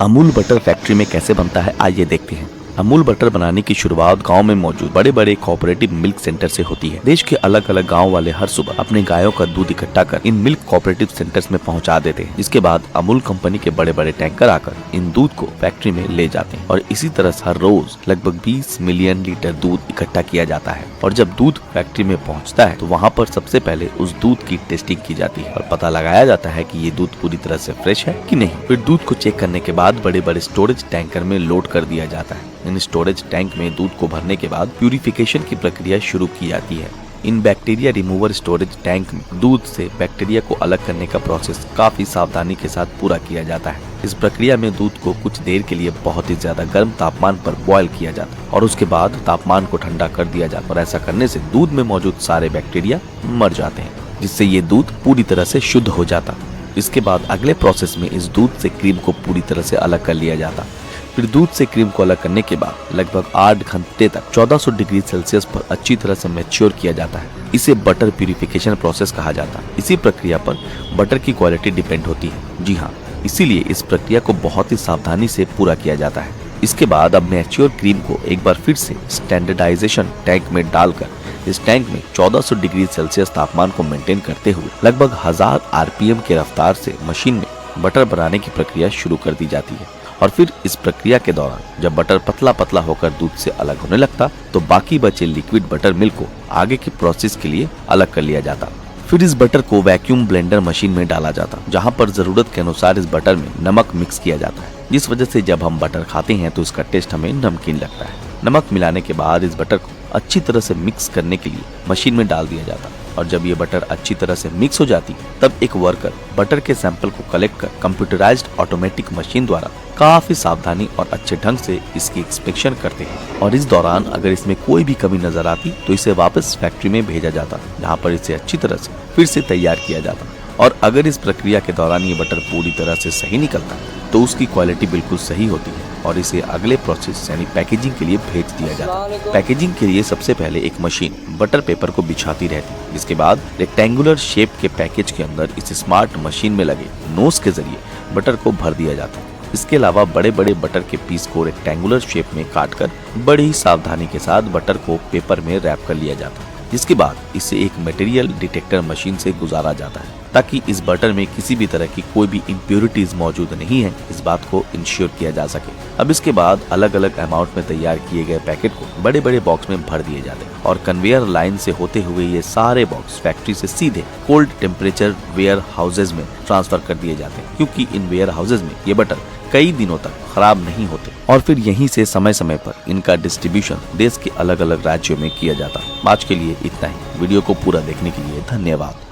Amul butter factory में कैसे बनता है, आइए देखते हैं। अमूल बटर बनाने की शुरुआत गांव में मौजूद बड़े बड़े कोऑपरेटिव मिल्क सेंटर से होती है। देश के अलग अलग गांव वाले हर सुबह अपने गायों का दूध इकट्ठा कर इन मिल्क कोऑपरेटिव सेंटर्स में पहुंचा देते हैं। इसके बाद अमूल कंपनी के बड़े बड़े टैंकर आकर इन दूध को फैक्ट्री में ले जाते हैं और इसी तरह हर रोज लगभग 20 मिलियन लीटर दूध इकट्ठा किया जाता है। और जब दूध फैक्ट्री में पहुँचता है तो वहाँ पर सबसे पहले उस दूध की टेस्टिंग की जाती है और पता लगाया जाता है कि ये दूध पूरी तरह से फ्रेश है कि नहीं। फिर दूध को चेक करने के बाद बड़े बड़े स्टोरेज टैंकर में लोड कर दिया जाता है। इन स्टोरेज टैंक में दूध को भरने के बाद प्यूरिफिकेशन की प्रक्रिया शुरू की जाती है। इन बैक्टीरिया रिमूवर स्टोरेज टैंक में दूध से बैक्टीरिया को अलग करने का प्रोसेस काफी सावधानी के साथ पूरा किया जाता है। इस प्रक्रिया में दूध को कुछ देर के लिए बहुत ही ज्यादा गर्म तापमान पर बॉयल किया जाता है और उसके बाद तापमान को ठंडा कर दिया जाता है और ऐसा करने से दूध में मौजूद सारे बैक्टीरिया मर जाते हैं, जिससे ये दूध पूरी तरह से शुद्ध हो जाता। इसके बाद अगले प्रोसेस में इस दूध से क्रीम को पूरी तरह से अलग कर लिया जाता। फिर दूध से क्रीम को अलग करने के बाद लगभग 8 घंटे तक 1400 डिग्री सेल्सियस पर अच्छी तरह से मैच्योर किया जाता है। इसे बटर प्यूरिफिकेशन प्रोसेस कहा जाता है। इसी प्रक्रिया पर बटर की क्वालिटी डिपेंड होती है। जी हाँ, इसीलिए इस प्रक्रिया को बहुत ही सावधानी से पूरा किया जाता है। इसके बाद अब मैच्योर क्रीम को एक बार फिर से स्टैंडर्डाइजेशन टैंक में डालकर इस टैंक में 1400 डिग्री सेल्सियस तापमान को मेंटेन करते हुए लगभग 1000 आरपीएम के रफ्तार से मशीन में बटर बनाने की प्रक्रिया शुरू कर दी जाती है। और फिर इस प्रक्रिया के दौरान जब बटर पतला पतला होकर दूध से अलग होने लगता तो बाकी बचे लिक्विड बटर मिल्क को आगे की प्रोसेस के लिए अलग कर लिया जाता। फिर इस बटर को वैक्यूम ब्लेंडर मशीन में डाला जाता, जहां पर जरूरत के अनुसार इस बटर में नमक मिक्स किया जाता है, जिस वजह से जब हम बटर खाते हैं तो इसका टेस्ट हमें नमकीन लगता है। नमक मिलाने के बाद इस बटर को अच्छी तरह से मिक्स करने के लिए मशीन में डाल दिया जाता और जब ये बटर अच्छी तरह से मिक्स हो जाती तब एक वर्कर बटर के सैंपल को कलेक्ट कर कंप्यूटराइज्ड ऑटोमेटिक मशीन द्वारा काफी सावधानी और अच्छे ढंग से इसकी इंस्पेक्शन करते हैं और इस दौरान अगर इसमें कोई भी कमी नजर आती तो इसे वापस फैक्ट्री में भेजा जाता, जहाँ पर इसे अच्छी तरह से फिर से तैयार किया जाता। और अगर इस प्रक्रिया के दौरान ये बटर पूरी तरह से सही निकलता तो उसकी क्वालिटी बिल्कुल सही होती है और इसे अगले प्रोसेस यानी पैकेजिंग के लिए भेज दिया जाता है। पैकेजिंग के लिए सबसे पहले एक मशीन बटर पेपर को बिछाती रहती है, जिसके बाद रेक्टेंगुलर शेप के पैकेज के अंदर इस स्मार्ट मशीन में लगे नोज के जरिए बटर को भर दिया जाता है। इसके अलावा बड़े बड़े बटर के पीस को रेक्टेंगुलर शेप में काटकर बड़ी ही सावधानी के साथ बटर को पेपर में रैप कर लिया जाता है, जिसके बाद इसे एक मटेरियल डिटेक्टर मशीन से गुजारा जाता है ताकि इस बटर में किसी भी तरह की कोई भी इम्प्योरिटीज मौजूद नहीं है, इस बात को इंश्योर किया जा सके। अब इसके बाद अलग अलग अमाउंट में तैयार किए गए पैकेट को बड़े बड़े बॉक्स में भर दिए जाते हैं और कन्वेयर लाइन से होते हुए ये सारे बॉक्स फैक्ट्री से सीधे कोल्ड टेम्परेचर वेयर हाउसेज में ट्रांसफर कर दिए जाते हैं, क्योंकि इन वेयर हाउसेज में ये बटर कई दिनों तक खराब नहीं होते और फिर यहीं से समय समय पर इनका डिस्ट्रीब्यूशन देश के अलग अलग राज्यों में किया जाता। आज के लिए इतना ही। वीडियो को पूरा देखने के लिए धन्यवाद।